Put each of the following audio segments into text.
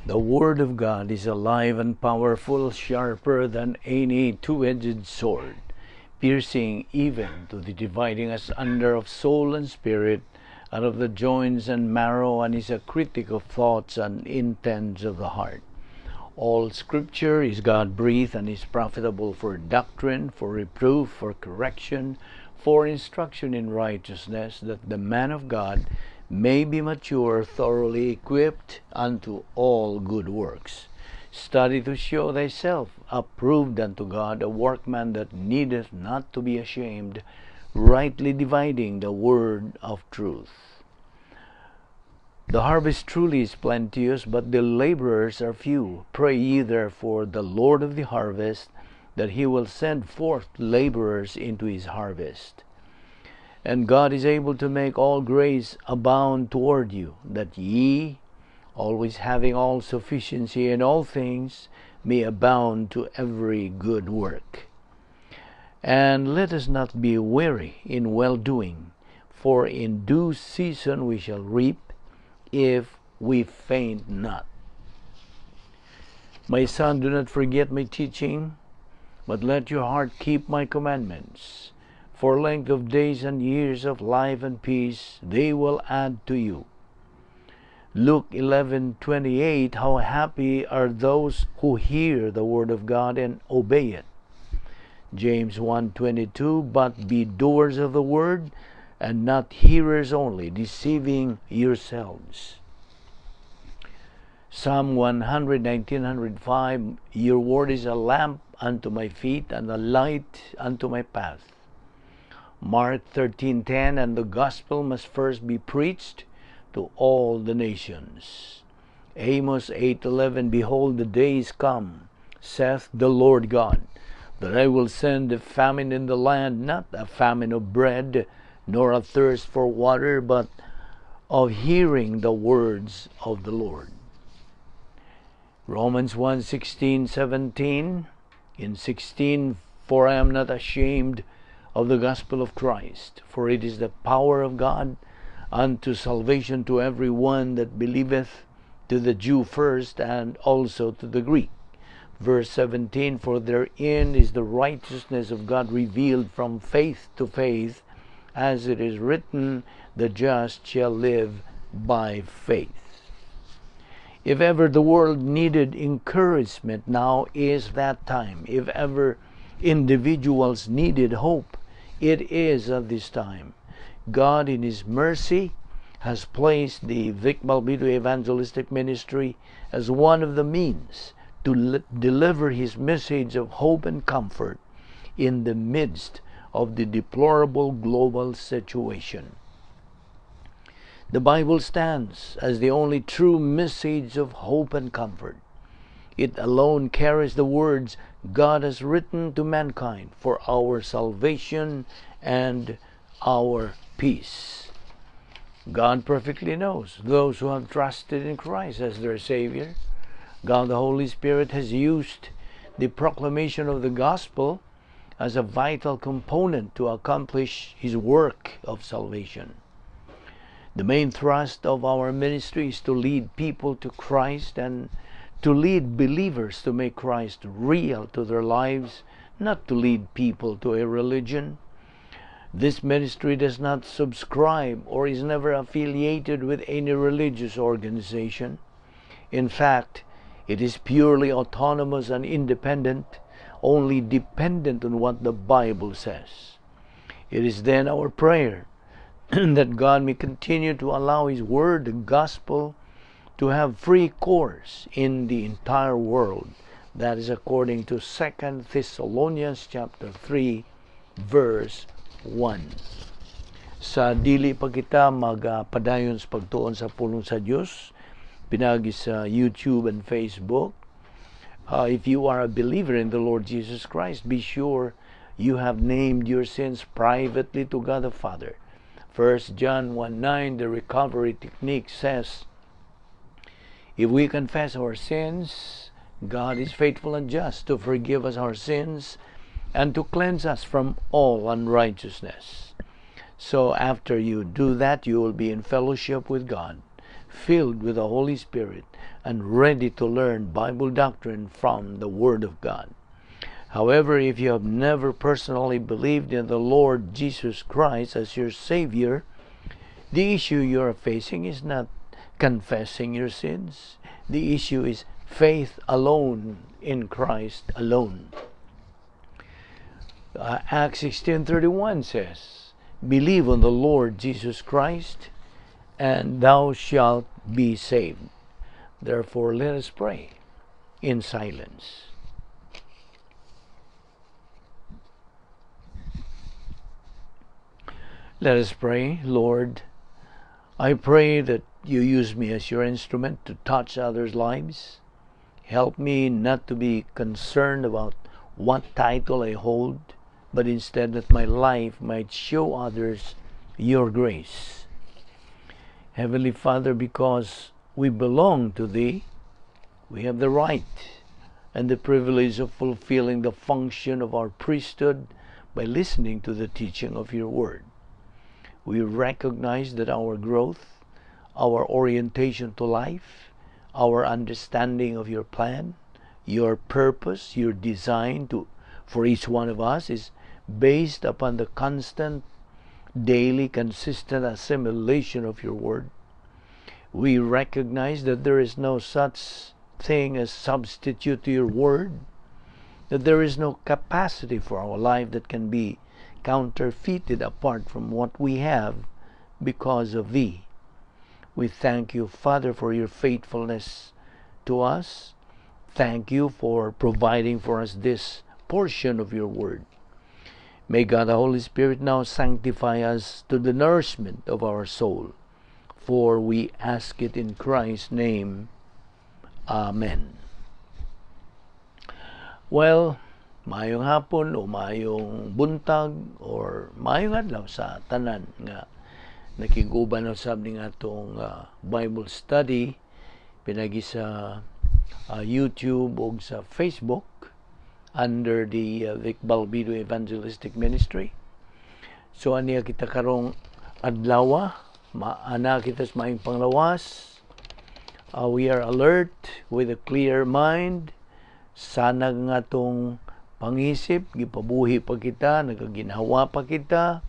The Word of God is alive and powerful, sharper than any two-edged sword, piercing even to the dividing asunder of soul and spirit, and of the joints and marrow, and is a critic of thoughts and intents of the heart. All Scripture is God-breathed and is profitable for doctrine, for reproof, for correction, for instruction in righteousness, that the man of God may be mature, thoroughly equipped unto all good works. Study to show thyself approved unto God, a workman that needeth not to be ashamed, rightly dividing the word of truth. The harvest truly is plenteous, but the laborers are few. Pray ye therefore the Lord of the harvest, that he will send forth laborers into his harvest. And God is able to make all grace abound toward you, that ye, always having all sufficiency in all things, may abound to every good work. And let us not be weary in well-doing, for in due season we shall reap, if we faint not. My son, do not forget my teaching, but let your heart keep my commandments. For length of days and years of life and peace they will add to you. Luke 11:28, how happy are those who hear the word of God and obey it. James 1:22, but be doers of the word, and not hearers only, deceiving yourselves. Psalm 119:105, your word is a lamp unto my feet and a light unto my path. Mark 13:10, and the gospel must first be preached to all the nations. Amos 8:11, behold, the days come, saith the Lord God, that I will send a famine in the land, not a famine of bread, nor a thirst for water, but of hearing the words of the Lord. Romans 1:16-17, in 16, for I am not ashamed of the gospel of Christ, for it is the power of God unto salvation to every one that believeth, to the Jew first, and also to the Greek. Verse 17, for therein is the righteousness of God revealed from faith to faith, as it is written, the just shall live by faith. If ever the world needed encouragement, now is that time. If ever individuals needed hope, it is at this time. God in His mercy has placed the Vic Balbido Evangelistic Ministry as one of the means to deliver His message of hope and comfort in the midst of the deplorable global situation. The Bible stands as the only true message of hope and comfort. It alone carries the words God has written to mankind for our salvation and our peace. God perfectly knows those who have trusted in Christ as their Savior. God the Holy Spirit has used the proclamation of the gospel as a vital component to accomplish His work of salvation. The main thrust of our ministry is to lead people to Christ and to lead believers to make Christ real to their lives, not to lead people to a religion. This ministry does not subscribe or is never affiliated with any religious organization. In fact, it is purely autonomous and independent, only dependent on what the Bible says. It is then our prayer that God may continue to allow His Word, the Gospel, to have free course in the entire world. That is according to 2 Thessalonians chapter 3, verse 1. Sa dili pa kita magpadayon sa pagtuon sa pulong sa Dios, pinagi sa YouTube and Facebook. If you are a believer in the Lord Jesus Christ, be sure you have named your sins privately to God the Father. 1 John 1:9, the recovery technique says, if we confess our sins, God is faithful and just to forgive us our sins and to cleanse us from all unrighteousness. So after you do that, you will be in fellowship with God, filled with the Holy Spirit, and ready to learn Bible doctrine from the Word of God. However, if you have never personally believed in the Lord Jesus Christ as your Savior, the issue you are facing is not confessing your sins. The issue is faith alone in Christ alone. Acts 16:31 says, "Believe on the Lord Jesus Christ, and thou shalt be saved." Therefore, let us pray in silence. Let us pray. Lord, I pray that you use me as your instrument to touch others' lives. Help me not to be concerned about what title I hold, but instead that my life might show others your grace. Heavenly Father, because we belong to Thee, we have the right and the privilege of fulfilling the function of our priesthood by listening to the teaching of your Word. We recognize that our growth, our orientation to life, our understanding of your plan, your purpose, your design for each one of us is based upon the constant, daily, consistent assimilation of your Word. We recognize that there is no such thing as substitute to your Word, that there is no capacity for our life that can be counterfeited apart from what we have because of Thee. We thank you, Father, for your faithfulness to us. Thank you for providing for us this portion of your Word. May God the Holy Spirit now sanctify us to the nourishment of our soul, for we ask it in Christ's name. Amen. Well, maayong hapon o maayong buntag or maayong adlaw sa tanan nga nakiguban usab ning atong Bible study pinagi sa YouTube o sa Facebook under the Balbido Evangelistic Ministry. So aniya kita karong adlaw, maana kita sa maayong panglawas. We are alert with a clear mind. Sana nga itong pangisip, gipabuhi pa kita, nagaginhawa pa kita,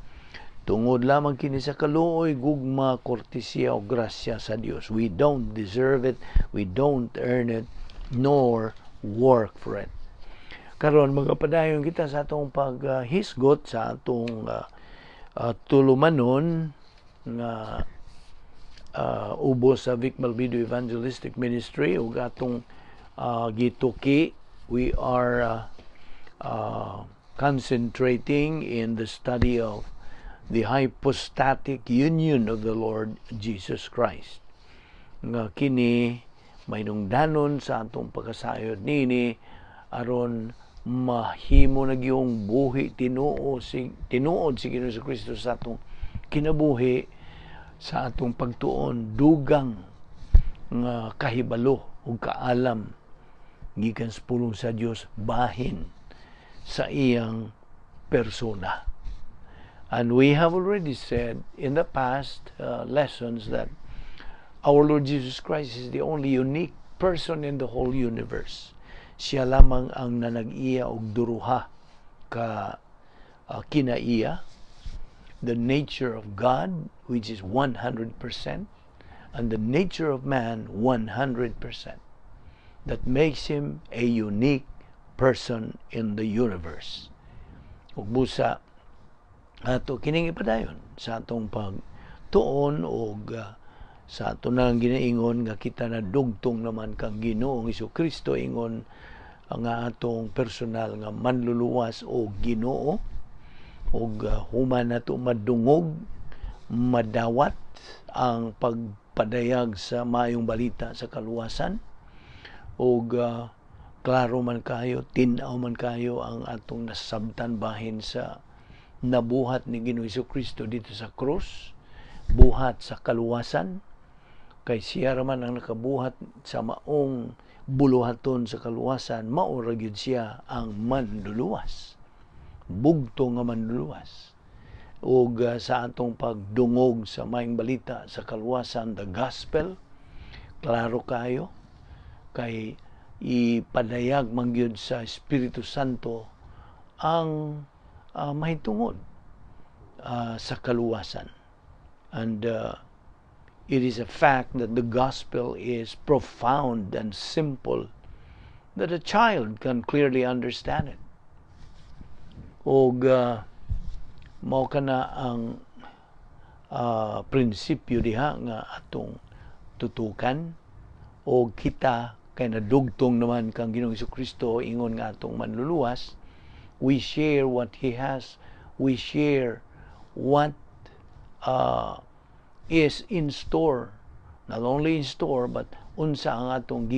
tungod lamang kini sa kaluoy, gugma, kortesya o grasya sa Dios. We don't deserve it, we don't earn it, nor work for it. Karon magapadayon kita sa atong paghisgot sa atong tulumanon nga ubos sa Vic Balbido Evangelistic Ministry ug atong gituki. We are concentrating in the study of the hypostatic union of the Lord Jesus Christ. Nga kini may nungdanon sa atong pagkasayod nini aron mahimo na gyung buhi tinuod si Ginoong Kristo sa atong kinabuhi, sa atong pagtuon dugang nga kahibalo ug kaalam gikan sa pulong sa Dios bahin sa iyang persona. And we have already said in the past lessons that our Lord Jesus Christ is the only unique person in the whole universe. Siya lamang ang nanag-iya og duruha ka kinaiya, the nature of God, which is 100%, and the nature of man, 100%. That makes him a unique person in the universe. Ug busa ato kining ipadayon sa atong pagtuon og sa ato nang ginaingon nga kita na dugtong naman kang Ginoong Kristo ingon nga atong personal nga manluluwas o Ginoo ug human nato madungog madawat ang pagpadayag sa maayong balita sa kaluwasan ug klaro man kayo, tin-aw man kayo ang atong nasabtan bahin sa nabuhat ni Ginoong Kristo dito sa krus, buhat sa kaluwasan, kay siya raman ang nakabuhat sa maong buluhaton sa kaluwasan, mao ra gyud siya ang manluluwas, bugto nga manluluwas. Ug sa atong pagdungog sa maayong balita sa kaluwasan, the gospel, klaro kayo, kay ipadayag mangyud sa Espiritu Santo ang mahitungod sa kaluwasan. And it is a fact that the gospel is profound and simple, that a child can clearly understand it. Og mao kana ang prinsipyo diha nga atong tutukan, o kita kay nadugtong naman kang Ginoong Jesucristo ingon nga atong manluluwas. We share what He has. We share what is in store. Not only in store, but unsa ang atong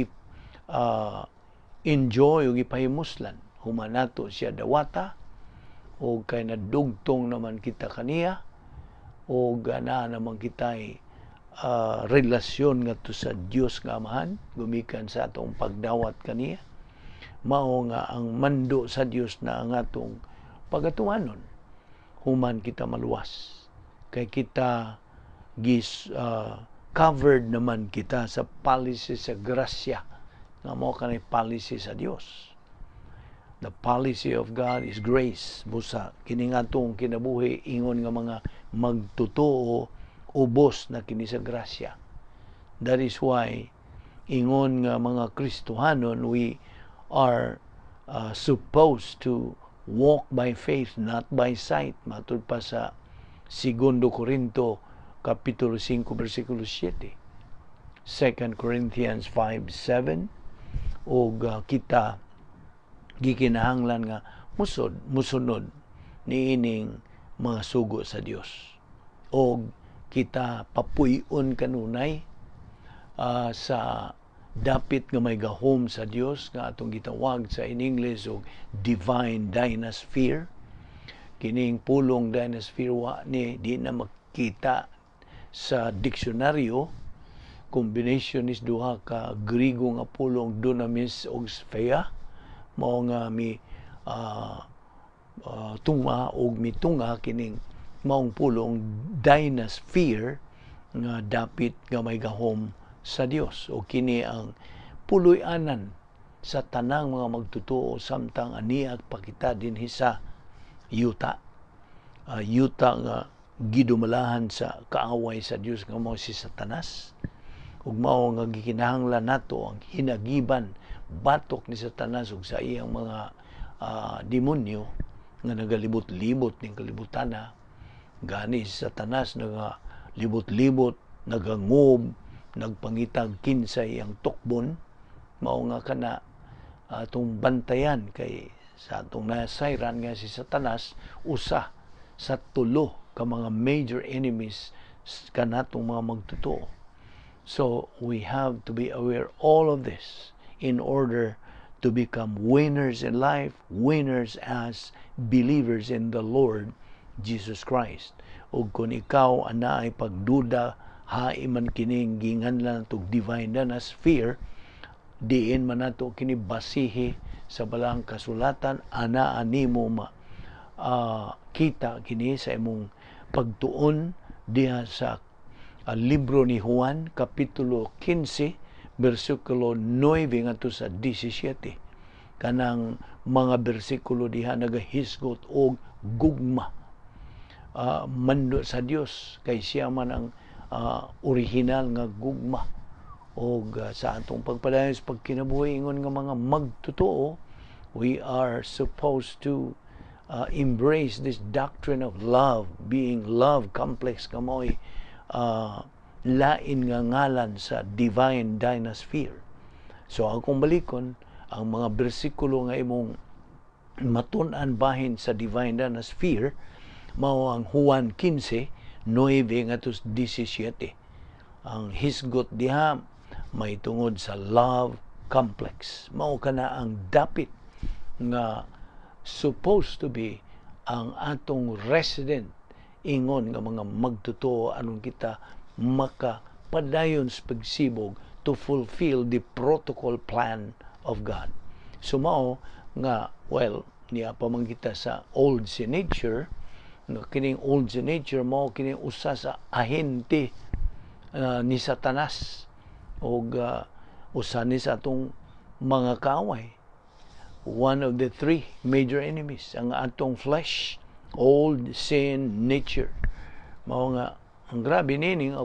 enjoy o gipahimuslan. Human nato siya dawata, o kay nadugtong naman kita kaniya, o gana naman kita'y relasyon nga to sa Dios nga Amahan, gumikan sa atong pagdawat kaniya. Mao nga ang mando sa Dios na ang atong pagatumanon. Human kita maluwas. Kay kita covered naman kita sa policy sa grasya nga mao kanay policy sa Dios. The policy of God is grace. Busa kining atong kinabuhi ingon nga mga magtotoo ubos na kini sa grasya. That is why ingon nga mga Kristohanon, we are supposed to walk by faith, not by sight. Matud pa sa 2 Corinto Kapitulo 5, versikulo 7. 2 Corinthians 5:7. O kita gikinahanglan nga musunod niining mga sugo sa Dios. O kita papuy-on kanunay sa dapit nga may gahom sa Dios nga atong gitawag sa in English og divine dynasphere. Kining pulong dynasphere ni di na makita sa diksyonaryo. Combination is duha ka Griego nga pulong dunamis og sphere, mao nga tunga og mitunga kining maong pulong dynasphere nga dapit nga may gahom sa Dios. O kini ang puloy-anan sa tanang mga magtotoo samtang aniya pakita dinhi sa yuta. Yuta nga gidumalahan sa kaaway sa Dios nga mao si Satanas. Ug mao nga gikinahanglan nato ang hinagiban batok ni Satanas ug sa iyang mga demonyo nga nagalibot-libot ning kalibutana. Gani si Satanas nagalibot-libot, nagangob, nagpangitag kinsay ang tukbon. Mao nga kana atong bantayan kay sa atong nasayran nga si Satanas usa sa tulo ka mga major enemies kanatong mga magtotoo. So we have to be aware all of this in order to become winners in life, winners as believers in the Lord Jesus Christ. O kung ikaw anaay pagduda, haiman kining ginganlan tog divine dynasphere, diin man nato kini basihi sa balang kasulatan, animo kita kini sa imong pagtuon diha sa libro ni Juan kapitulo 15 bersikulo 9 ngadto sa 17. Kanang mga bersikulo diha nagahisgot og gugma, mando sa Dios, kay siya man ang original nga gugma. Og sa atong pagpadayon sa pagkinabuhi ingon nga mga magtotoo, we are supposed to embrace this doctrine of love, being love complex kamoy lain nga ngalan sa divine dynasphere. So akong balikon ang mga bersikulo nga imong matun-an bahin sa divine dynasphere mao ang Juan 15:9 ngadto 17. Ang hisgot diha may tungod sa love complex. Mao kana ang dapit nga supposed to be ang atong resident ingon nga mga magtotoo aron kita makapadayon sa pagsibog to fulfill the protocol plan of God. So mao nga, well, niya pa man kita sa old sin nature, no, kining old sin nature mao kining usa sa ahente ni Satanas. Og usa ni sa atong mga kaaway. One of the three major enemies, ang atong flesh, old sin nature. Mao nga ang grabe nining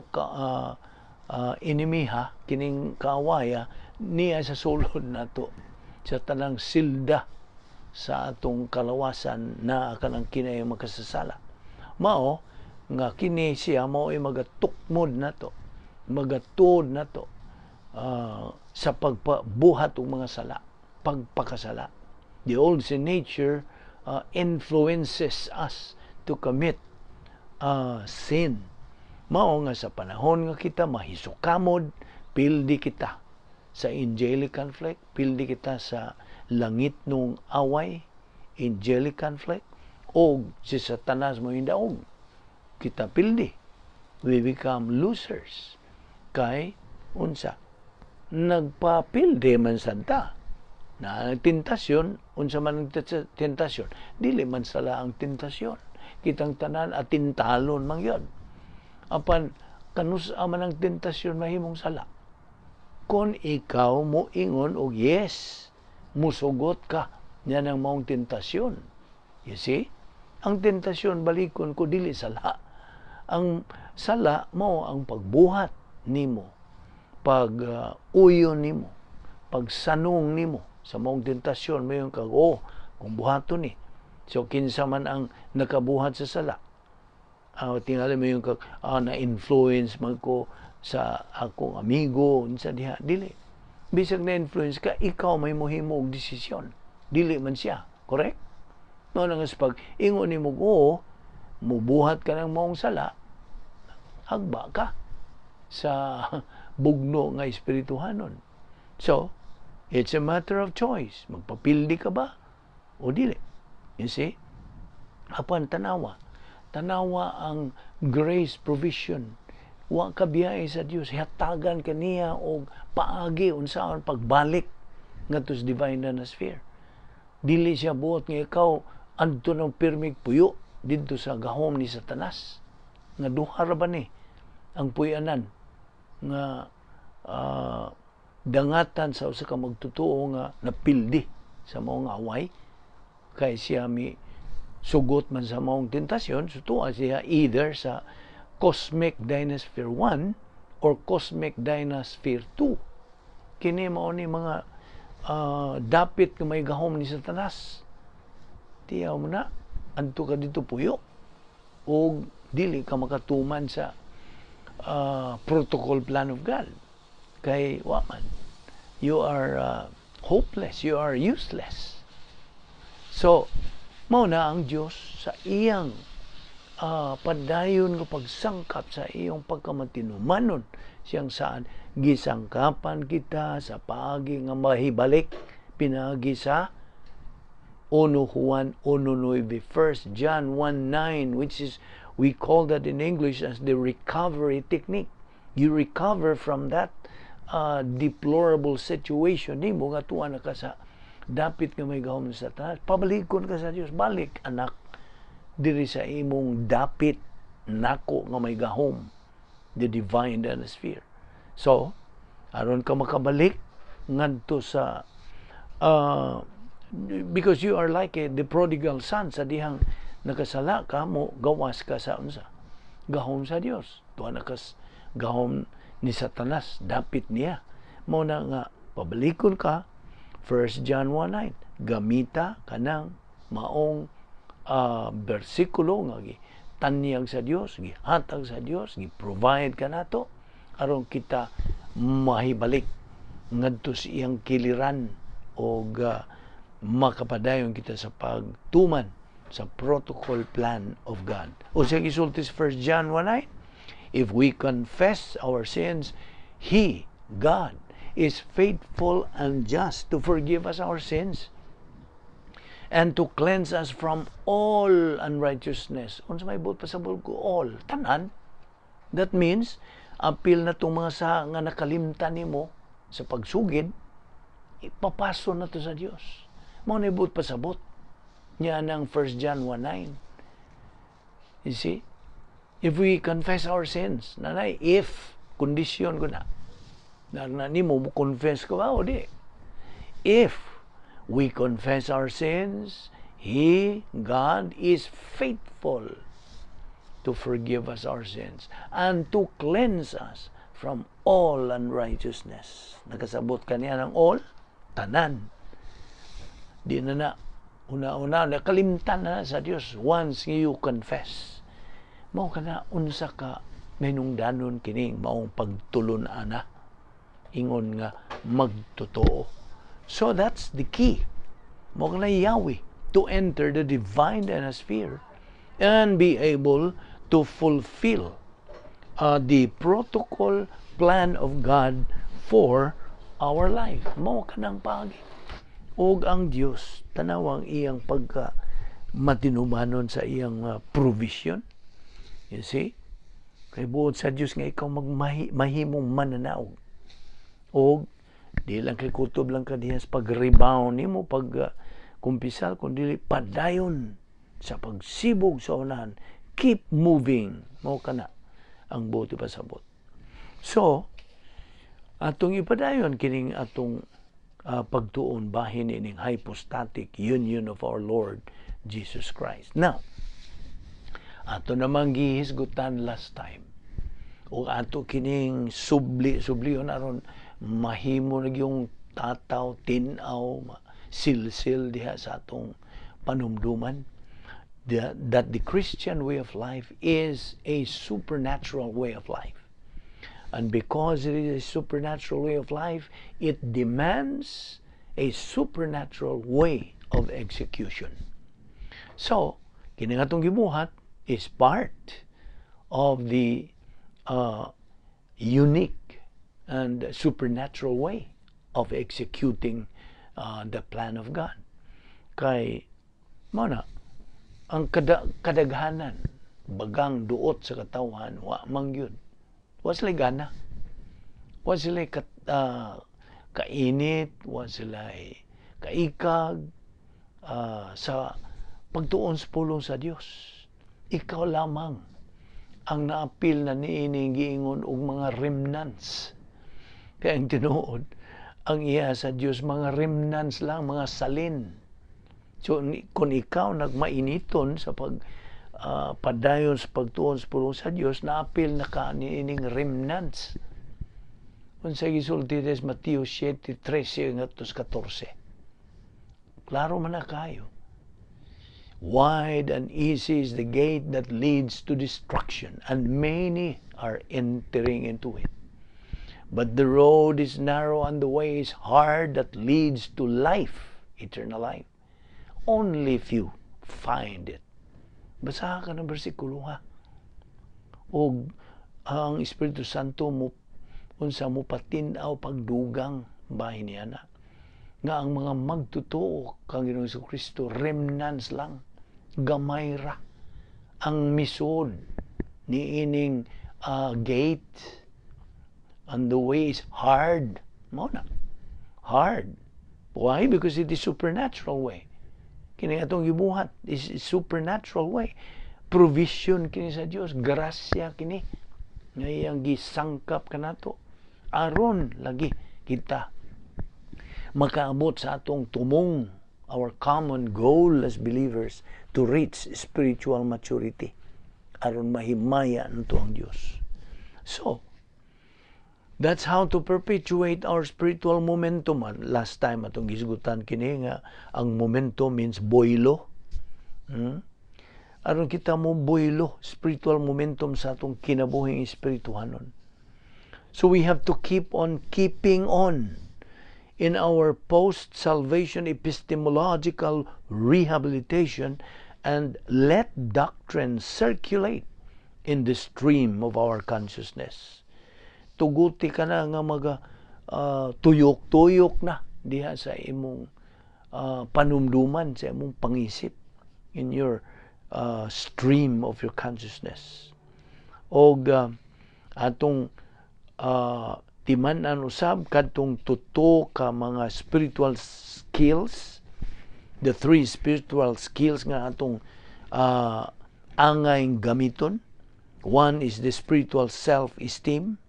enemy ha, kining kaaway niya sa sulod nato sa tanang silda sa atong kalawasan na kanang kinay makasasala. Mao nga kini siya mao ay magatukmod nato, magatod nato sa pagpabuhat og mga sala, pagpakasala. The old sin nature influences us to commit sin. Mao nga sa panahon nga kita mahisukamod, pildi kita sa angelic conflict, pildi kita sa langit nung away, angelic conflict, o si Satanas mo hindaog, kita pildi. We become losers. Kay, unsa, nagpapildi man santa. Na tentasyon, unsa man ang tentasyon, dili man sala ang tentasyon. Kitang tanan at tintalon man yun. Apan, kanus man ang tentasyon mahimong sala. Kung ikaw mo ingon og yes, musugot ka yan ang maong tentasyon. You see? Ang tentasyon balikon ko dili sala. Ang sala mo ang pagbuhat nimo, pag-uyon nimo, pagsanong nimo sa maong tentasyon mo yung kung buhaton ni. So kinsa man ang nakabuhat sa sala. Tingali mo yung na-influence man ko sa akong amigo, unsa diha, dili. Bisag na-influence ka, ikaw may mohimo og desisyon. Dili man siya. Correct? No, nga pag ingon nimo ko, mubuhat ka ng maong sala, hagba ka sa bugno nga espirituhanon. So, it's a matter of choice. Magpapildi ka ba o dili? You see? Apan tanawa ang grace provision. Wa ka biyay sa Dios, hatagan kaniya og paagi unsaon pagbalik ngadto sa divine atmosphere. Dili siya buot nga ikaw adto ng pirmig puyo didto sa gahom ni Satanas. Nga duha ra ba ni ang puyanan nga dangatan sa usa ka magtotoo nga napildi sa maong away kay siya mi sugot man sa maong tentasyon, so tuwa siya either sa Cosmic Dynasphere 1 or Cosmic Dynasphere 2. Kini mao ni mga dapit nga may gahom ni Satanas. Tiyaw mo na, adto ka dito puyo o dili ka makatuman sa protocol plan of God. Kay waman, you are hopeless, you are useless. So, mao na ang Diyos sa iyang padayon nga pagsangkap sa iyong pagkamatinumanon siyang saan gisangkapan kita sa paagi nga mahibalik pinagi sa 1 Juan 1:9, 1 John 1:9, which is, we call that in English as the recovery technique. You recover from that deplorable situation nimo nga tuwa na ka sa dapit nga may gahom sa Satanas. Pabalikon ka sa Dios, balik anak diri sa imong dapit nako nga may gahom, the divine atmosphere. So aron ka makabalik ngadto sa because you are like the prodigal son, sa dihang nakasala ka mo, gawas ka sa unsa gahom sa Dios, tuwa na kas gahom ni Satanas, dapit niya. Mao na nga pabalikon ka 1 John 1:9, gamita kanang maong bersikulo nga tanyag sa Dios, gihatag sa Dios, gi-provide ka nato aron kita mahibalik ngadto sa iyang kiliran o makapadayon kita sa pagtuman sa protocol plan of God. O sa gisulti sa 1 John 1:9, if we confess our sins, He, God, is faithful and just to forgive us our sins and to cleanse us from all unrighteousness. Unsa may buot pasabol ko all, tanan. That means apil na tong mga sa nga nakalimtan nimo sa pagsugid, ipapaso na to sa Dios. Mao ni buot pasabot niya ng 1 John 1:9. You see? If we confess our sins, nanay, if, kondisyon ko na, Na nimo mo confess ka ba o di? If we confess our sins, He, God, is faithful to forgive us our sins and to cleanse us from all unrighteousness. Nakasabot kaniya ng all, tanan. Di na una-una, nakalimtan na sa Dios once you confess. Mao kana unsa ka minungdanon kining maong pagtulon ana. Ingon nga magtotoo. So that's the key. Mao kana Yahweh to enter the divine atmosphere and be able to fulfill the protocol plan of God for our life. Mao kanang pagi. Og ang Dios tanawang iyang pagka matinumanon sa iyang provision. You see? Kay buod sa Dios nga ikaw mahimong mananaog. Og di lang kay kutob lang ka diha sa pag-rebound nimo pag kumpisal kundi padayon sa pagsibog sa unahan. Keep moving. Mao kana ang buti pasabot. So, atong ipadayon kining atong pagtuon bahin ining hypostatic union of our Lord Jesus Christ. Now, ato namang gihisgutan last time. O ato kining sublion aron mahimo na yung tataw, tinaw, silsil diha sa atong panumduman. That the Christian way of life is a supernatural way of life. And because it is a supernatural way of life, it demands a supernatural way of execution. So, kining atong gibuhat is part of the unique and supernatural way of executing the plan of God. Kay, mana, ang kadaghanan, bagang duot sa katawan, wa mangyud. Wa sila gana. Wa sila kainit, wa sila kaikag sa pagtuon sa pulong sa Dios. Ikaw lamang ang naapil na niining giingon og mga remnants. Kaya ang tinuod, ang iya sa Dios mga remnants lang, mga salin. So kung ikaw nagmainiton sa padayon sa pagtuon sa pulong sa Dios, naapil na ka niining remnants. Unsa gisulti des Mateo 7:13 ngadto 14. Klaro man na kayo. Wide and easy is the gate that leads to destruction, and many are entering into it. But the road is narrow and the way is hard that leads to life, eternal life. Only few find it. Basahan ka ng bersikulo ha. O ang Espiritu Santo mo unsa mo patinaw pagdugang bahin niya na. Nga ang mga magtutuo kang Ginoong Jesucristo remnants lang, gamay ra ang misod ni ining gate, and the way is hard. Mo na. Hard. Why? Because it is supernatural way. Kini atong gibuhat is supernatural way. Provision kini sa Dios, grasya kini nga iyang gisangkap kanato aron lagi kita makaabot sa atong tumong, our common goal as believers, to reach spiritual maturity aron mahimaya nato ang Dios. So, that's how to perpetuate our spiritual momentum. Last time atong gisgutan kini nga ang momentum means boilo. Aron kita mo boilo spiritual momentum sa atong kinabuhing espirituhanon. So we have to keep on keeping on in our post-salvation epistemological rehabilitation and let doctrine circulate in the stream of our consciousness. Tuguti ka na nga tuyok-tuyok na diha sa imong panumduman, sa imong pangisip, in your stream of your consciousness. O atong timan-an usab kadtong tuto ka mga spiritual skills, the 3 spiritual skills nga atong angay gamiton. One is the spiritual self-esteem.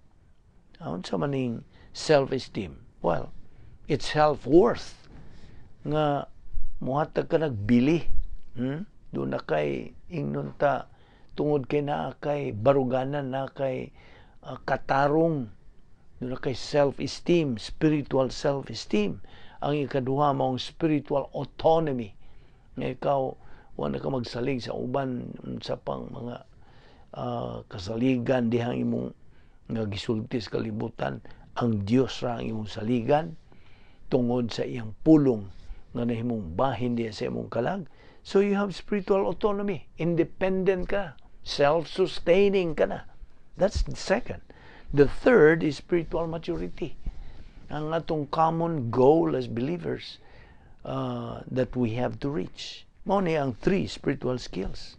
Unsa maning self-esteem? Well, it's self-worth nga muhatag ka nagbili. Doon na kay ingnon ta tungod kay na kay baruganan, na kay katarong, doon na kay self-esteem, spiritual self-esteem. Ang ikaduha maong spiritual autonomy, nga ikaw wala ka magsalig sa uban sa pang mga kasaligan dihang imong nga gisulti sa kalibutan. Ang Dios ra ang imong saligan tungod sa iyang pulong nga nahimong bahin diya sa imong kalag. So you have spiritual autonomy. Independent ka. Self-sustaining ka na. That's the second. The third is spiritual maturity. Ang atong common goal as believers that we have to reach. Mao ni ang three spiritual skills.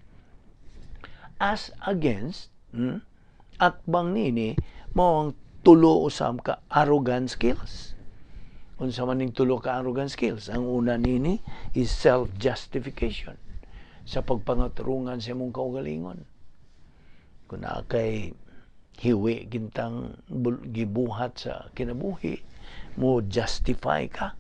As against, at bang nini, mao ang tulo usam ka arrogant skills. Unsa man ning tulo ka arrogant skills? Ang una nini is self-justification. Sa pagpangaturungan sa imong kaugalingon. Kung na kay hiwi gintang gibuhat sa kinabuhi, mo justify ka.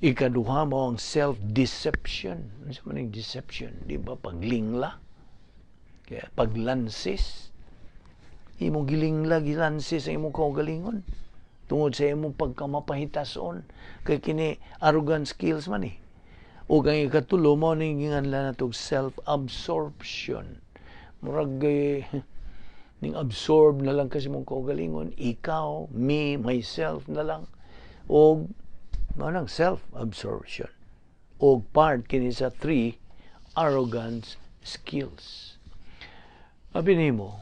Ikaduha mo ang self-deception. Unsa man ning deception? Di ba? Paglingla. Kaya paglansis. Imong gilingla, gilansis sa imong kaugalingon. Tungod sa imong pagkamapahitason. Kay kini arrogant skills man eh. O kang ikatulo mo ning ginganlan natong self-absorption. Murag ning absorb na lang kasi mong kaugalingon. Ikaw, me, myself na lang. O manang self-absorption. O part kini sa three arrogant skills. Abi nimo,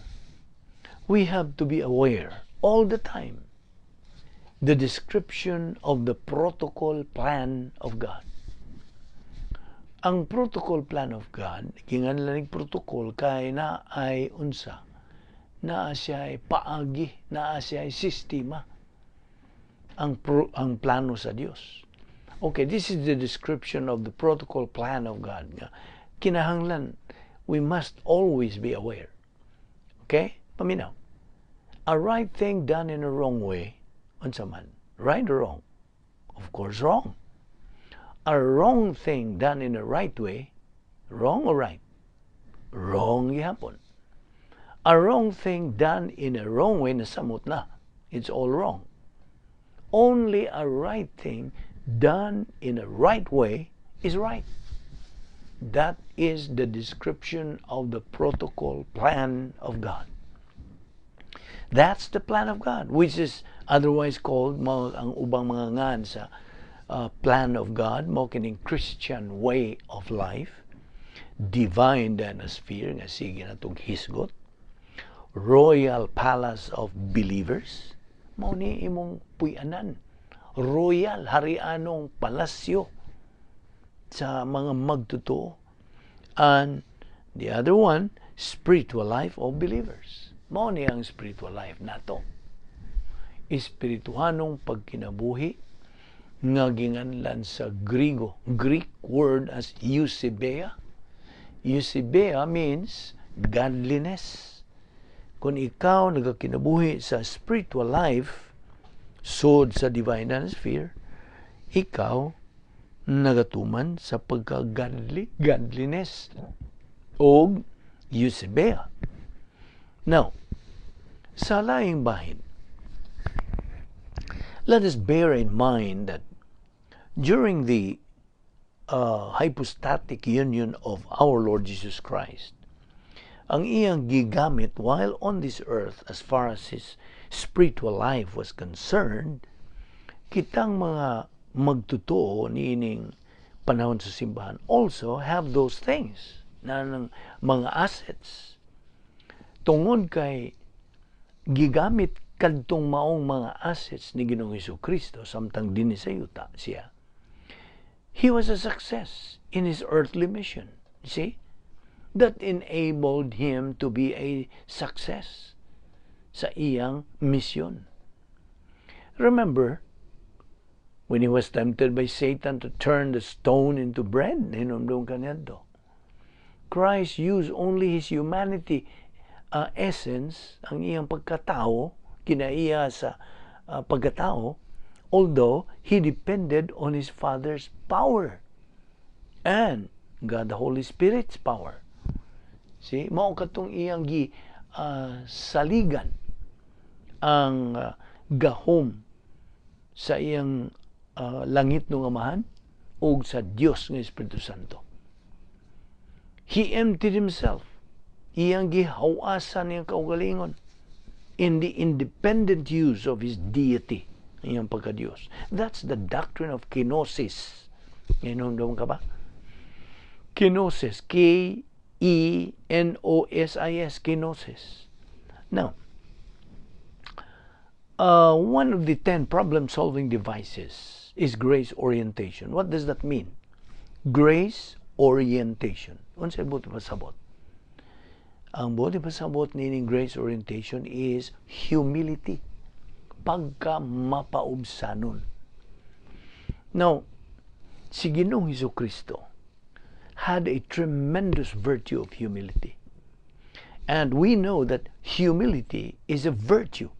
we have to be aware all the time the description of the protocol plan of God. Ang protocol plan of God, kinganlaning protocol kay na ay unsa, na siya ay paagi, na siya ay sistema, ang plano sa Dios. Okay, this is the description of the protocol plan of God. Kinahanglan, we must always be aware. Okay? Paminaw. A right thing done in a wrong way, unsa man, right or wrong? Of course, wrong. A wrong thing done in a right way, wrong or right? Wrong gihapon. A wrong thing done in a wrong way, nasamot na. It's all wrong. Only a right thing done in a right way is right. That is the description of the protocol plan of God. That's the plan of God, which is otherwise called ang ubang mga ngan sa plan of God, mo kining Christian way of life, divine dynasty nga sige natong hisgot, royal palace of believers, mao ni imong puy-anan, royal harianong palasyo sa mga magtotoo, and the other one, spiritual life of believers. Mao ni ang spiritual life nato. Espirituhanong pagkinabuhi nga ginganlan sa Greek word as eusebia. Eusebia means godliness. Kung ikaw nagakinabuhi sa spiritual life, sod sa divine sphere, ikaw nagatuman sa godliness o eusebia. Now, sa laing bahin, let us bear in mind that during the hypostatic union of our Lord Jesus Christ, ang iyang gigamit while on this earth as far as his spiritual life was concerned, kitang mga magtotoo niining panahon sa simbahan also have those things na ng mga assets. Tungod kay gigamit kadtong maong mga assets ni Ginoong Hesukristo samtang dinhi sa yuta siya, he was a success in his earthly mission. You see? That enabled him to be a success sa iyang mission. Remember, when he was tempted by Satan to turn the stone into bread, hinumdum kaniyadto, Christ used only his humanity essence, ang iyang pagkatao, kinaiya sa pagkatao, although he depended on his Father's power and God the Holy Spirit's power. See, mao katong iyang saligan ang gahom sa iyang langit ng Amahan o sa Dios ng Espiritu Santo. He emptied himself. Iyang gihawasan niyang kaugalingon in the independent use of his deity, iyang pagka-Diyos. That's the doctrine of kenosis. Inom ka ba? Kenosis. K-E-N-O-S-I-S. Kenosis. Now, one of the 10 problem-solving devices is grace orientation. What does that mean? Grace orientation. Unsay buti pasabot? Ang buti pasabot nining grace orientation is humility. Pagka mapaubsanon. Now, si Ginoong Hesukristo had a tremendous virtue of humility. And we know that humility is a virtue,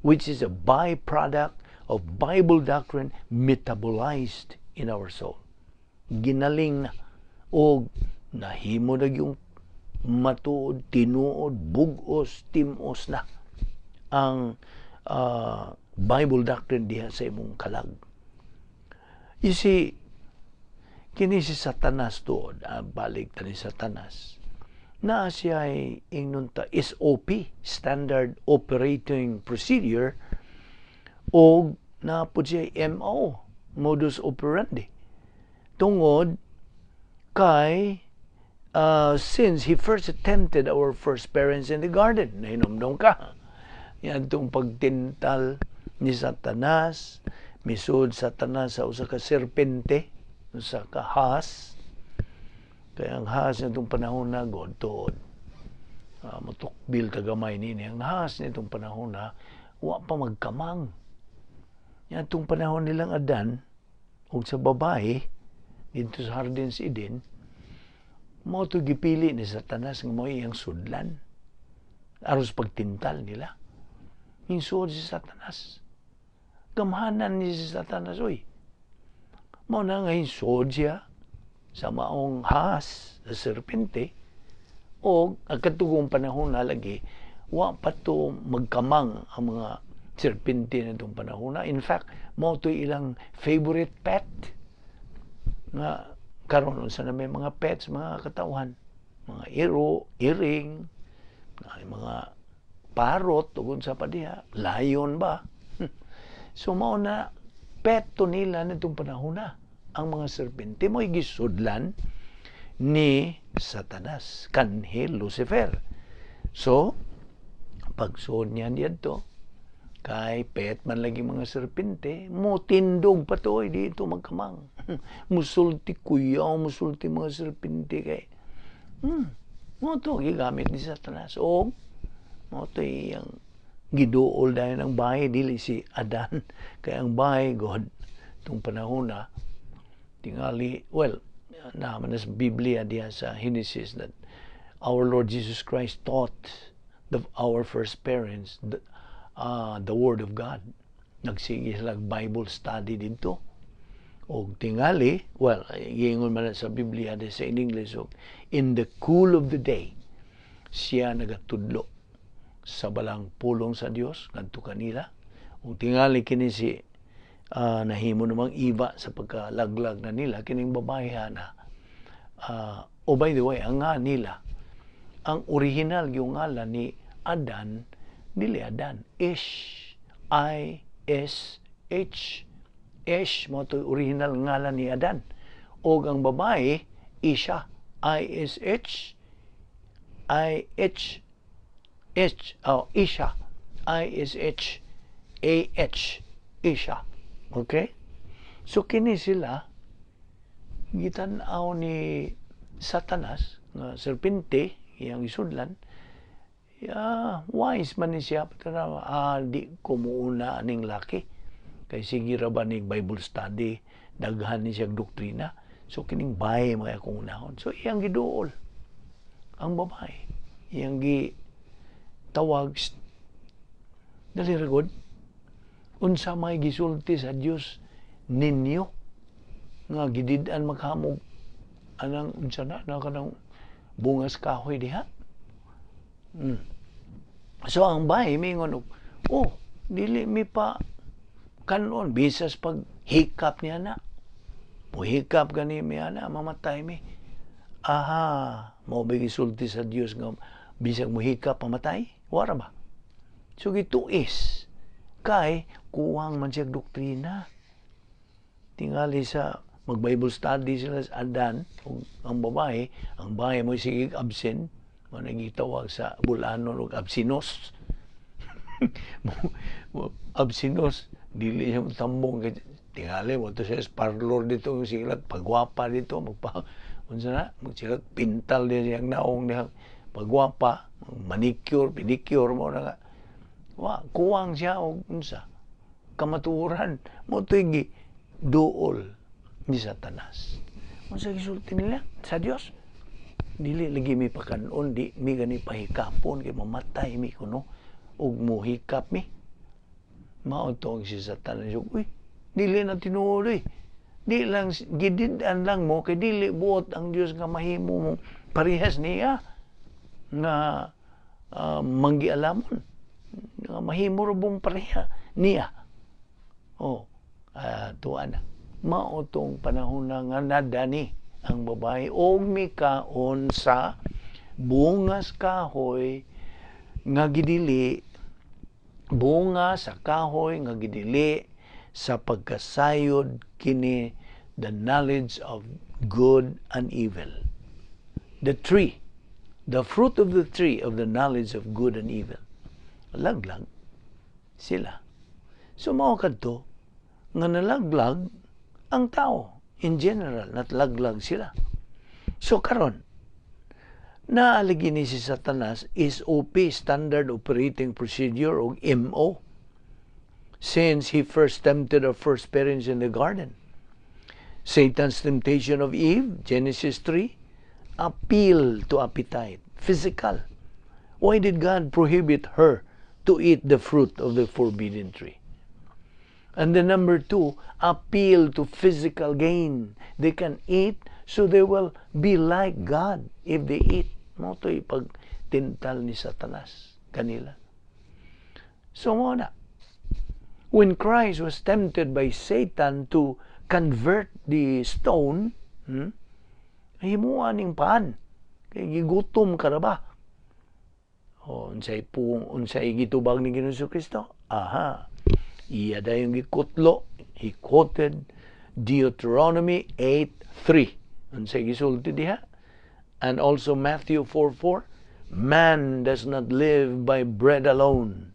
which is a byproduct of Bible doctrine metabolized in our soul. Ginaling na o nahimo na yung matuod, tinuod, bugos, timos na ang Bible doctrine diha sa imong kalag. You see, kini si Satanas doon, balik ta ni Satanas, na siya ay inunta SOP, Standard Operating Procedure, o na po siya MO, Modus Operandi. Tungod kay since he first attempted our first parents in the garden, nahinomdom ka. Yan itong pagtintal ni Satanas, misud Satanas sa usa ka serpente, usa ka has. Kaya ang has nitong panahon na godtod. Matukbil tagamay nini. Ang has nitong panahon na wa pa magkamang. Yan itong panahon nilang Adan o sa babae dito sa Hardens Eden, mo ito gipili ni Satanas ng mo iyang sudlan. Aros pagtintal nila. Hinsod si Satanas. Gamhanan ni si Satanas, oy. Mo na nga hinsod siya sa maong has, sa serpente, o agkatugong panahon na lagi, wa pa to magkamang ang mga serpente na itong panahon na. In fact, mo ito ilang favorite pet nga karon sa na may mga pets, mga katawhan, mga iro, iring, mga parrot, tugon sa padiha, lion ba? So mao na pet to nila nitong panahon na. Ang mga serpente mo'y gisudlan ni Satanas, kanhi Lucifer. So, pagsuod niya dito, kay pet man lagi mga serpente, mo tindog pa to, dito magkamang. Musulti kuyaw, musulti mga serpente kay. Mo to, gigamit ni Satanas. O, mo to yung giduol dahil ng bahay, dili si Adan. Kaya ang bahay, God, itong panahon na, tingali, well, naman na sa Biblia diya sa Genesis that our Lord Jesus Christ taught our first parents the Word of God. Nagsige sila Bible study dito. O tingali, well, gingon man sa Biblia diya sa in English, so, in the cool of the day, siya nagatudlo sa balang pulong sa Dios ngadto kanila. O tingali kini si nahimo namang iba sa pagkalaglag na nila kining babae na by the way, ang nga nila ang original yung ngalan ni Adan, dili Adan, Ish, I-S-H, Ish mo to original ngalan ni Adan, o ang babae Isha, I-S-H, I-H, Isha, I-S-H-A-H, Isha. Okay? So, kini sila, gitanaw ni Satanas, nga serpente, iyang isudlan, wise man ni siya, di kumuuna aning laki. Kay sige ra ba ni Bible study, daghan ni siya doktrina. So, kining bahay mga akong unahon. So, iyang giduol. Ang babae, iyang gitawag, dali ragod, unsa may gisulti sa Dios ninyo nga gidid-an maghamog anang unsa na kanang bungas kahoy diha. So ang bahay mingon dili mi pa kanon bisas pag hikap niya na. Muhikap gani mi ana mamatay mi. Mao ba gisulti sa Dios nga bisag muhikap pamatay? Wara ba? So gituis kay kuwang man siya doktrina. Tingali sa mag-Bible study sila sa Adan, ang babae mo sige absent, mo nagitawag sa Bulanon og absinos. Absinos, dili siya tambong kay tingali mo to siya parlor dito sila pagwapa dito unsa na sila pintal din siyang naong niya pagwapa, manicure, pedicure mo na kuwang siya og unsa kamatuoran mo tuig duol ni Satanas. Unsa gisulti nila sa Dios? Dili lagi mi pakanon, di mi gani pahikapon kay mamatay mi kuno ug mohikap mi. Mao to si Satanas. Uy, dili na tinuod Di lang gidid-an lang mo kay dili buot ang Dios nga mahimo mo parehas niya nga manggialamon nga mahimo rubong pareha niya. Tuwa na. Mao tong panahon na nga nadani ang babae og mikaon sa bungas kahoy nga gidili, bunga sa kahoy nga gidili sa pagkasayod kini the knowledge of good and evil. The tree, the fruit of the tree of the knowledge of good and evil. Laglag sila. So mao kadto nga nalaglag ang tao in general, natlaglag sila. So karon naalagi ni si Satanas is OP, Standard Operating Procedure o MO, since he first tempted our first parents in the garden. Satan's temptation of Eve, Genesis 3, appeal to appetite, physical. Why did God prohibit her to eat the fruit of the forbidden tree? And then number 2, appeal to physical gain. They can eat so they will be like God if they eat. Mo to'y pagtintal ni Satanas kanila. So mo na, when Christ was tempted by Satan to convert the stone, himuan ning paan. Kay gigutom ka ra ba? Unsay gitubag ni Ginoong Kristo? Iya dayong gikutlo. He quoted Deuteronomy 8:3. Unsay gisulti diha? And also Matthew 4:4. Man does not live by bread alone,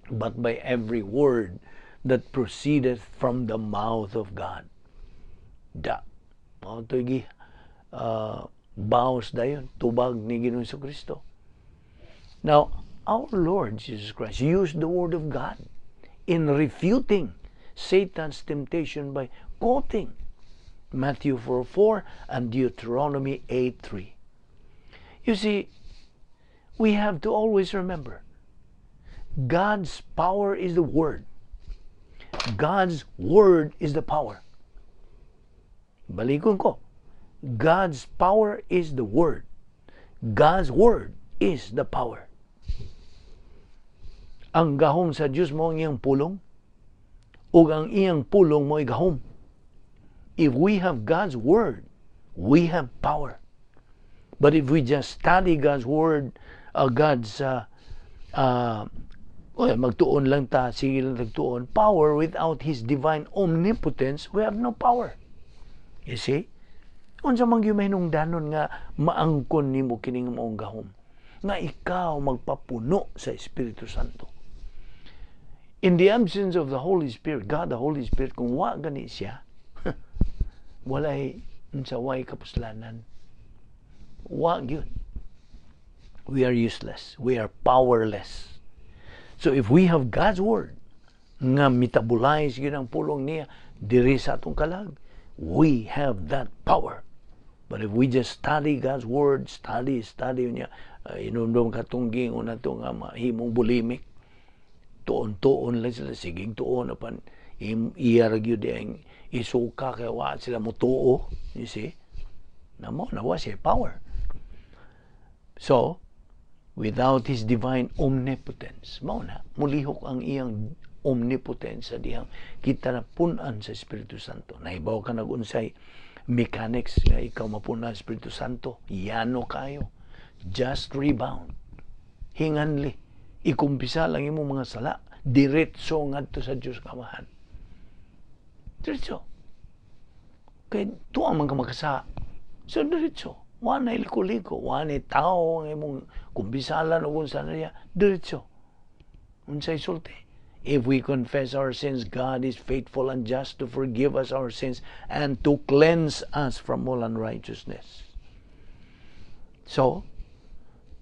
but by every word that proceedeth from the mouth of God. Mao to'y baos dayon tubag ni Ginoong Kristo. Now, our Lord Jesus Christ used the word of God in refuting Satan's temptation by quoting Matthew 4:4 and Deuteronomy 8:3. You see, we have to always remember, God's power is the Word. God's Word is the power. Balikon ko. God's power is the Word. God's Word is the power. Ang gahom sa Diyos mo ang iyang pulong, ug ang iyang pulong mo ay gahom. If we have God's Word, we have power. But if we just study God's Word, magtuon lang ta, sige lang nagtuon, power without His divine omnipotence, we have no power. You see? Unsa man gyud mahinungdanon nga maangkon nimo kining maong gahom, nga ikaw magpapuno sa Espiritu Santo. In the absence of the Holy Spirit, God the Holy Spirit, kung wa gani siya, walay unsaway kapuslanan. Wa gyud. We are useless. We are powerless. So if we have God's Word, nga metabolize yun ang pulong niya, diri sa atong kalag, we have that power. But if we just study God's Word, study niya, inumdum katungging una itong mahimong bulimic, tuon-tuon lang sila, siging tuon apan iyaragyo diyang isuka kaya wa sila mo tuo, you see, nawa siya power. So without His divine omnipotence, mao na mulihok ang iyang omnipotence sa dihang kita na punan sa Espiritu Santo. Nahibaw ka nag-unsay mechanics nga ikaw mapunan sa Espiritu Santo, yano kayo, just rebound, hinganli, ikumpisa lang imong mga sala, diretso ngadto sa Dios Amahan. Diretso. Kay tuwa man ka makasa. So diretso. Wala liko-liko, wala tao ang imong kumpisalan o kung saan niya, diretso. Unsay sulti. If we confess our sins, God is faithful and just to forgive us our sins and to cleanse us from all unrighteousness. So,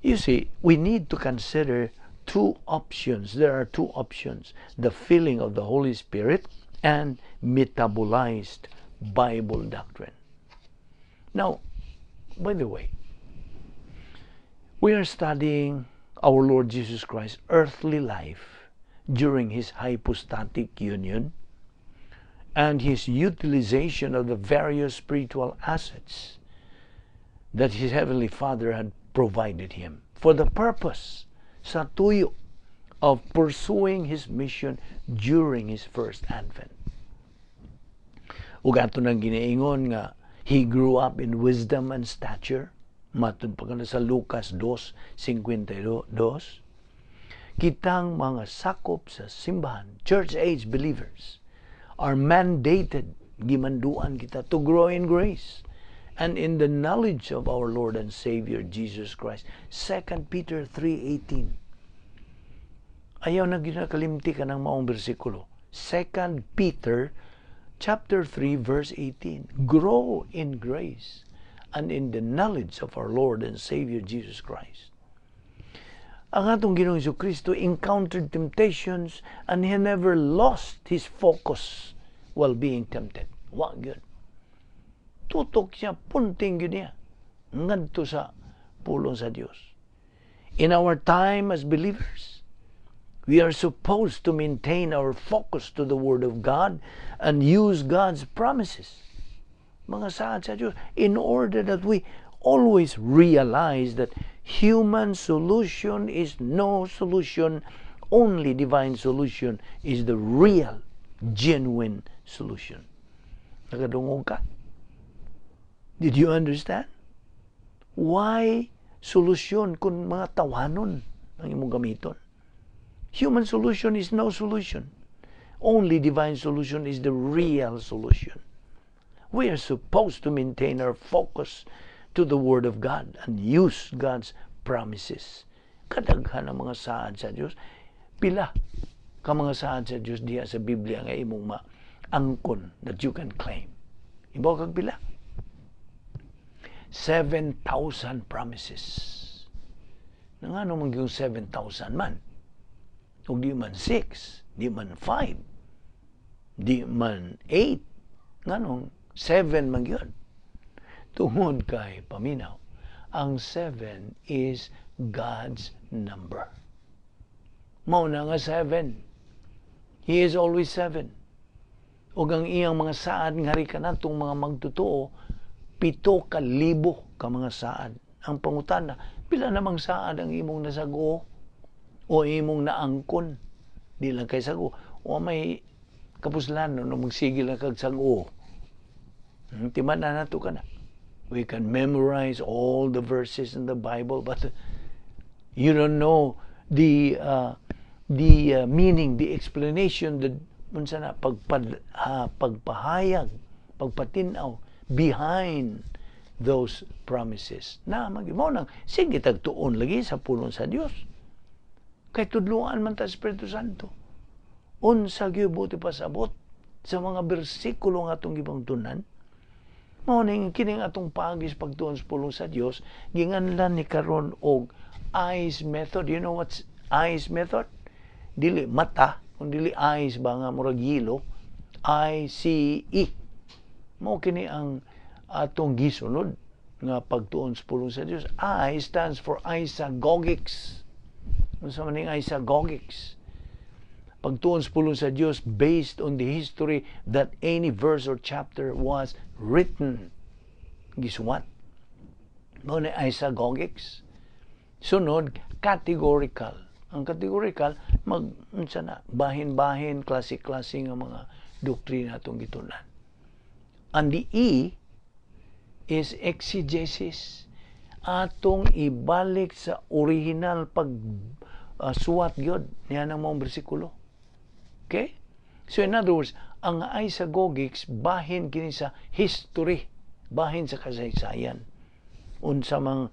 you see, we need to consider two options. There are two options. The filling of the Holy Spirit and metabolized Bible doctrine. Now, by the way, we are studying our Lord Jesus Christ's earthly life during His hypostatic union and His utilization of the various spiritual assets that His Heavenly Father had provided Him for the purpose, sa tuyo, of pursuing His mission during His first advent. Ug ato nang giniingon nga He grew up in wisdom and stature. Matun pa kana sa Lucas 2:52. Kitang mga sakop sa simbahan, church age believers, are mandated, gimanduan kita, to grow in grace and in the knowledge of our Lord and Savior Jesus Christ. 2 Peter 3:18. Ayaw na ginakalimti ka ng maong bersikulo. 2 Peter Chapter 3, verse 18, grow in grace and in the knowledge of our Lord and Savior Jesus Christ. Ang atong Ginoong Jesucristo encountered temptations and He never lost His focus while being tempted. Wa gyud. Tutok siya, punting gyud niya ngadto sa pulong sa Dios. In our time as believers, we are supposed to maintain our focus to the Word of God and use God's promises, mga saad sa Diyos, in order that we always realize that human solution is no solution, only divine solution is the real, genuine solution. Nakadungog ka? Did you understand? Why solusyon kung mga tawanon ang imong gamiton? Human solution is no solution. Only divine solution is the real solution. We are supposed to maintain our focus to the Word of God and use God's promises. Kadaghan ang mga saad sa Diyos. Pila ka mga saad sa Diyos diya sa Biblia nga imong maangkon that you can claim. Ibaw kag pila? 7,000 promises. Nangano man yung 7,000 man? O di man 6, di man 5, di man 8, nganong 7 man yun. Tungod kay paminaw, ang 7 is God's number. Mao na nga 7. He is always 7. Ug ang iyang mga saad nga ri kanatong mga magtotoo, 7,000 ka mga saad. Ang pangutana, pila namang saad ang imong nasago o imong naangkon, di lang kay sago, o may kapuslan no magsigil na kag sago. Timan na nato ka na. We can memorize all the verses in the Bible, but you don't know the meaning, the explanation, the unsa na pagpahayag, pagpatinaw behind those promises. Na magimo nang sige tagtuon lagi sa pulong sa Dios. Kay tudluan man ta Espiritu Santo. Unsa gyud buti pasabot sa mga bersikulo nga atong gibangtunan. Mao ning kining atong pagis pagtuon sa pulong sa Dios, ginganlan ni karon og eyes method. You know what's eyes method? Dili mata, kun dili eyes ba nga murag yelo, ICE. Mao kini ang atong gisunod nga pagtuon sa pulong sa Dios. I stands for isagogics. Unsa man ning isagogics? pagtuon sa pulong sa Dios based on the history that any verse or chapter was written. Gisuwat. Mao ni isagogics. Sunod, categorical. Ang categorical, unsa na, bahin-bahin, klase-klase nga mga doktrina atong gitunan. And the E is exegesis. Atong ibalik sa original suwat gyud niya ng mga bersikulo. Okay? So in other words, ang isagogics bahin kini sa history, bahin sa kasaysayan. Unsa mang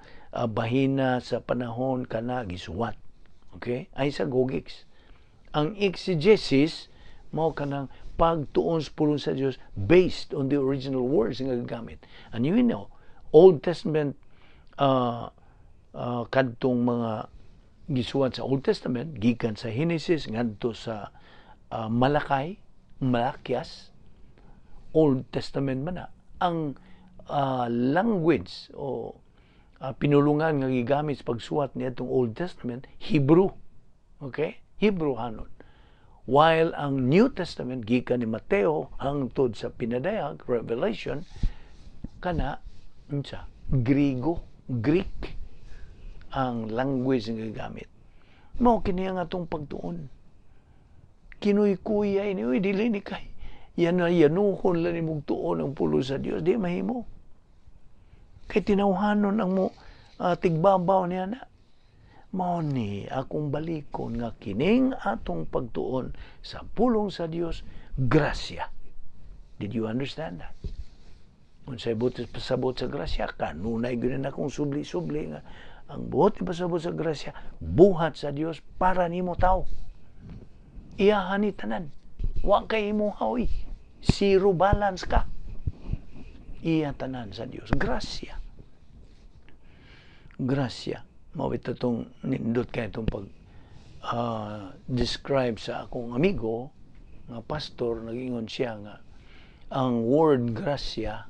bahina sa panahon kana gisuwat. Okay? Isagogics. Ang exegesis mao kanang pagtuon sa pulong sa Dios based on the original words nga gagamit. And you know, Old Testament kadtong mga gisuwat sa Old Testament gikan sa Genesis ngadto sa Malakyas, Old Testament man na. Ang language o pinulungan nga gigamit sa pagsuwat niadtong Old Testament, Hebrew. Okay? Hebrew hanon. While ang New Testament gikan ni Mateo hangtod sa pinadayag Revelation kana unsa Griego, Greek ang language nga gigamit. Mao kini ang atong pagtuon. Kinuy-kuyay ni dili ni kay yanuhon lang ni mugtuon ang pulo sa Dios, di mahimo. Kay tinawhanon ang mo tigbabaw niya na. Mao ni akong balikon nga kining atong pagtuon sa pulong sa Dios, grasya. Did you understand that? Kung sa pasabot sa grasya, kanunay gano'n akong subli-subli nga ang buot pasabot sa grasya, buhat sa Dios para nimo tao. Iyahan ni tanan. Wa kay imo hawi. Zero balance ka. Iya tanan sa Dios. Grasya. Grasya. Mawit itong nindot kayo itong describe sa akong amigo, nga pastor, nag-ingon siya nga, ang word grasya,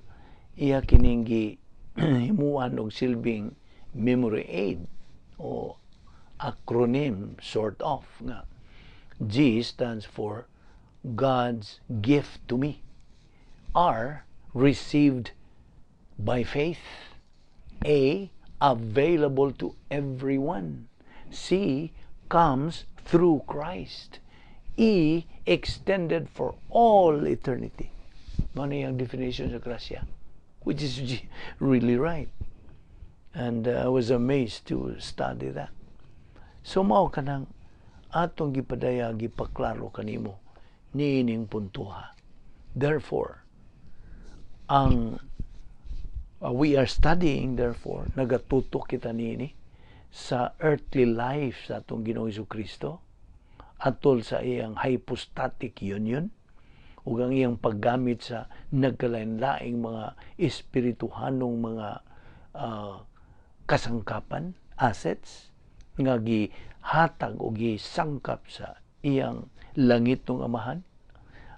iya kiningi himuan og silbing memory aid o acronym sort of nga. G stands for God's gift to me. R, received by faith. A, available to everyone. C, comes through Christ. E, extended for all eternity. Ano yung definition sa grasya? Which is really right. And I was amazed to study that. So mao kanang atong gipadaya gipaklaro kanimo niining puntuha. Therefore, we are studying, therefore, nagatutok kita nini sa earthly life sa atong Ginoong Jesucristo atol sa iyang hypostatic union ug ang iyang paggamit sa nagkalain-laing mga espirituhanong mga kasangkapan, assets nga gihatag o gisangkap sa iyang langit ng amahan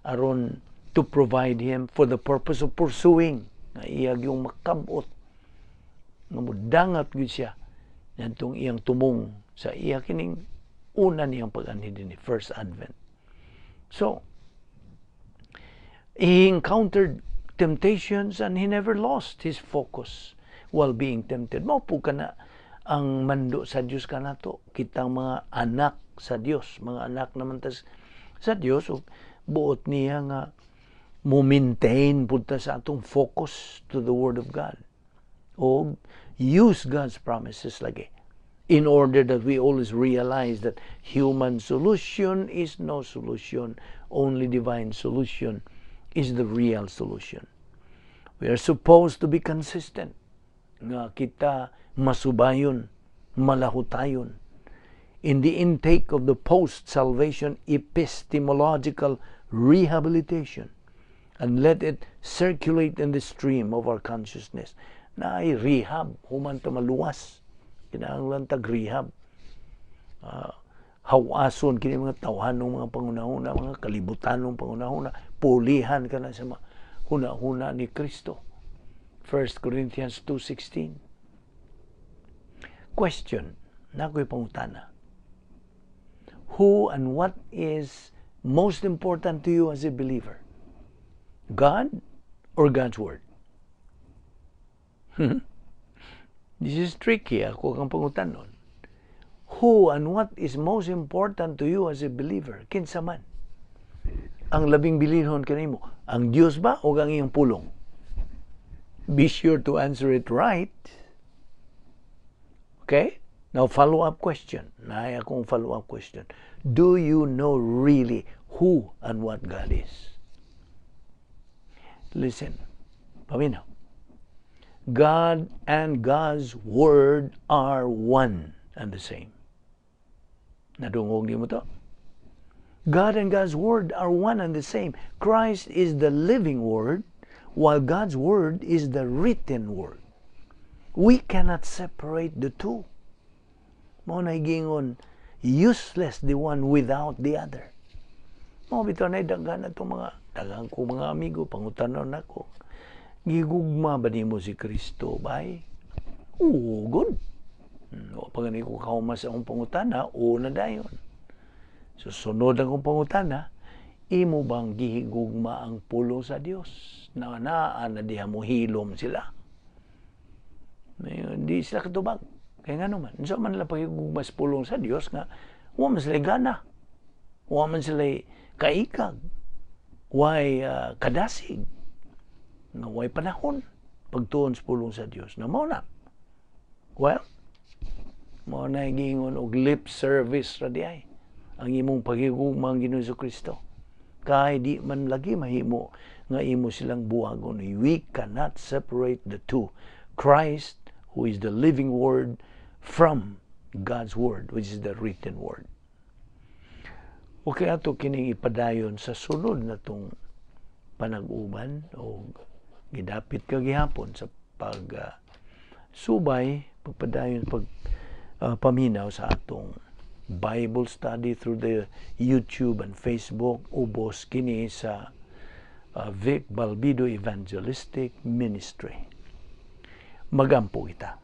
aron to provide him for the purpose of pursuing nga iyang yung makabot nga mudangat gyud siya ngadtong iyang tumong sa iya kining una niyang pag-anhi dinhi first advent. So he encountered temptations and he never lost his focus while being tempted. Mao po kana ang mando sa Dios kanato, kitang mga anak sa Dios, mga anak naman tas sa Dios, buot niya nga mo maintain punta sa atong focus to the Word of God o use God's promises lagi in order that we always realize that human solution is no solution, only divine solution is the real solution. We are supposed to be consistent nga kita masubayon, malahutayon in the intake of the post-salvation epistemological rehabilitation and let it circulate in the stream of our consciousness. Na ay rehab, human ta maluwas. Kinahanglan tag rehab. Hawason kini mga tawhanong mga pangunahuna, mga kalibutanong pangunahuna, pulihan ka na sa mga huna-huna ni Kristo. 1 Corinthians 2:16. Question, nakoy pangutana. Who and what is most important to you as a believer? God or God's Word? This is tricky. Ako kang pangutanon. Who and what is most important to you as a believer? Kinsa man? Ang labing bilihon kanimo, ang Dios ba o ang iyong pulong? Be sure to answer it right. Okay? Now, follow-up question. Naay akong follow-up question. Do you know really who and what God is? Listen. Paminaw. God and God's Word are one and the same. Nadungog niyo mo to? God and God's Word are one and the same. Christ is the living Word, while God's Word is the written Word. We cannot separate the two. Mao na gingon, useless the one without the other. Mao bitaw na daghan atong daghang ko mga amigo pangutanon nako. Gigugma ba nimo si Kristo bay? Oo, good. O pagani ko kaumas sa akong pangutana, na dayon. So sunod ang akong pangutana, imo bang gihigugma ang pulong sa Dios? Na naa na diha mo hilom sila. Hindi sila katubag. Kaya nga naman, so man lang pagigugma sa pulong sa Dios nga, wa man sila gana. Wa man sila kaikag. Way kadasig. Nga way panahon pagtuon sa pulong sa Dios. Na mao na. Well, mao na gingon og lip service ra diay. Ang imong pagigugma ang Ginoo Kristo. Kay di man lagi mahimo nga imo silang buhagon. We cannot separate the two. Christ, who is the living Word, from God's Word, which is the written Word. Okay, ato kining ipadayon sa sunod na tong panag-uban o gidapit ka gihapon sa subay, pagpadayon, paminaw sa atong Bible study through the YouTube and Facebook, ubos kini sa Vic Balbido Evangelistic Ministry. Magampo kita.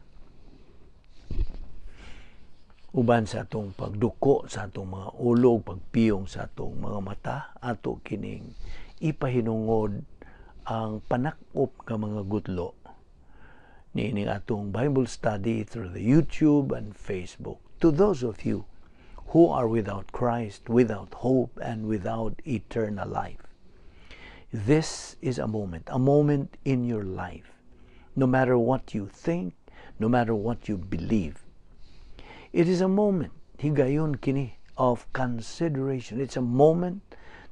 Uban sa atong pagduko sa atong mga ulog, pagpiyong sa atong mga mata, ato kining ipahinungod ang panakop nga mga gudlo niining atong Bible study through the YouTube and Facebook. To those of you who are without Christ, without hope, and without eternal life, this is a moment in your life. No matter what you think, no matter what you believe, it is a moment, higayon kini, of consideration. It's a moment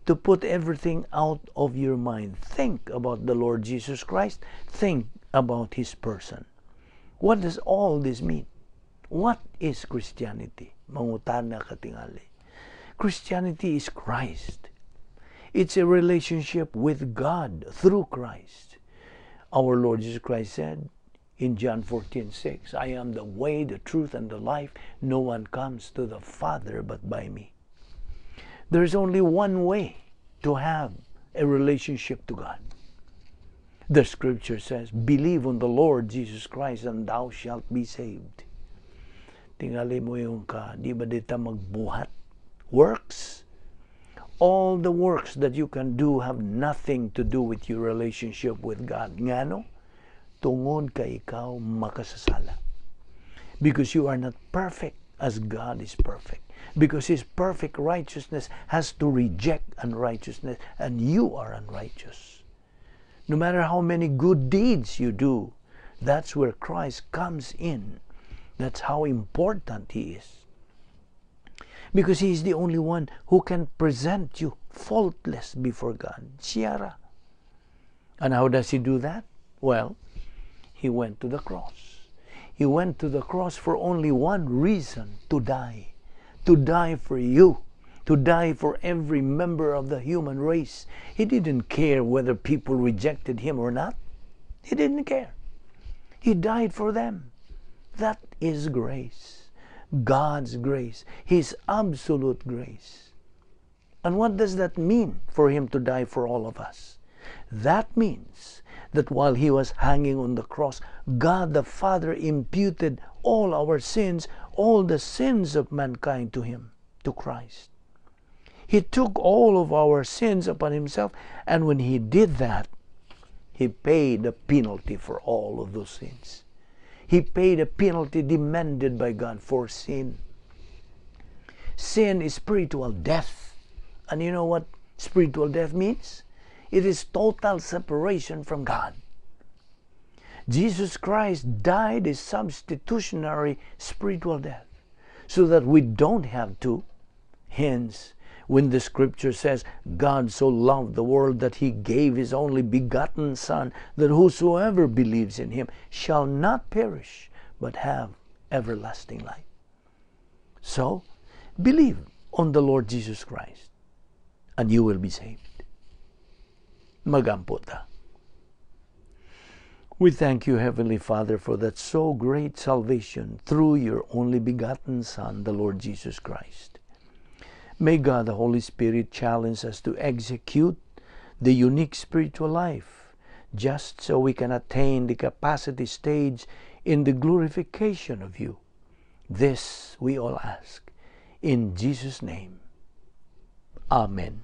to put everything out of your mind. Think about the Lord Jesus Christ. Think about His person. What does all this mean? What is Christianity? Mangutana katingali. Christianity is Christ. It's a relationship with God through Christ. Our Lord Jesus Christ said in John 14:6, I am the way, the truth, and the life. No one comes to the Father but by me. There's only one way to have a relationship to God. The scripture says, believe on the Lord Jesus Christ and thou shalt be saved. Tingali mo yung di ba dita magbuhat? Works? All the works that you can do have nothing to do with your relationship with God. Ngano? Tungod ka ikaw makasasala. Because you are not perfect as God is perfect. Because His perfect righteousness has to reject unrighteousness, and you are unrighteous. No matter how many good deeds you do, that's where Christ comes in. That's how important He is. Because He is the only one who can present you faultless before God. Siyara. And how does He do that? Well, He went to the cross. He went to the cross for only one reason, to die. To die for you. To die for every member of the human race. He didn't care whether people rejected Him or not. He didn't care. He died for them. That is grace. God's grace. His absolute grace. And what does that mean for Him to die for all of us? That means that while He was hanging on the cross, God the Father imputed all our sins, all the sins of mankind to Him, to Christ. He took all of our sins upon himself, and when he did that, he paid the penalty for all of those sins. He paid a penalty demanded by God for sin. Sin is spiritual death. And you know what spiritual death means? It is total separation from God. Jesus Christ died a substitutionary spiritual death so that we don't have to. Hence, when the scripture says, God so loved the world that he gave his only begotten Son, that whosoever believes in him shall not perish, but have everlasting life. So, believe on the Lord Jesus Christ, and you will be saved. Magampo ta. We thank you, Heavenly Father, for that so great salvation through your only begotten Son, the Lord Jesus Christ. May God, the Holy Spirit, challenge us to execute the unique spiritual life, just so we can attain the capacity stage in the glorification of you. This we all ask in Jesus' name. Amen.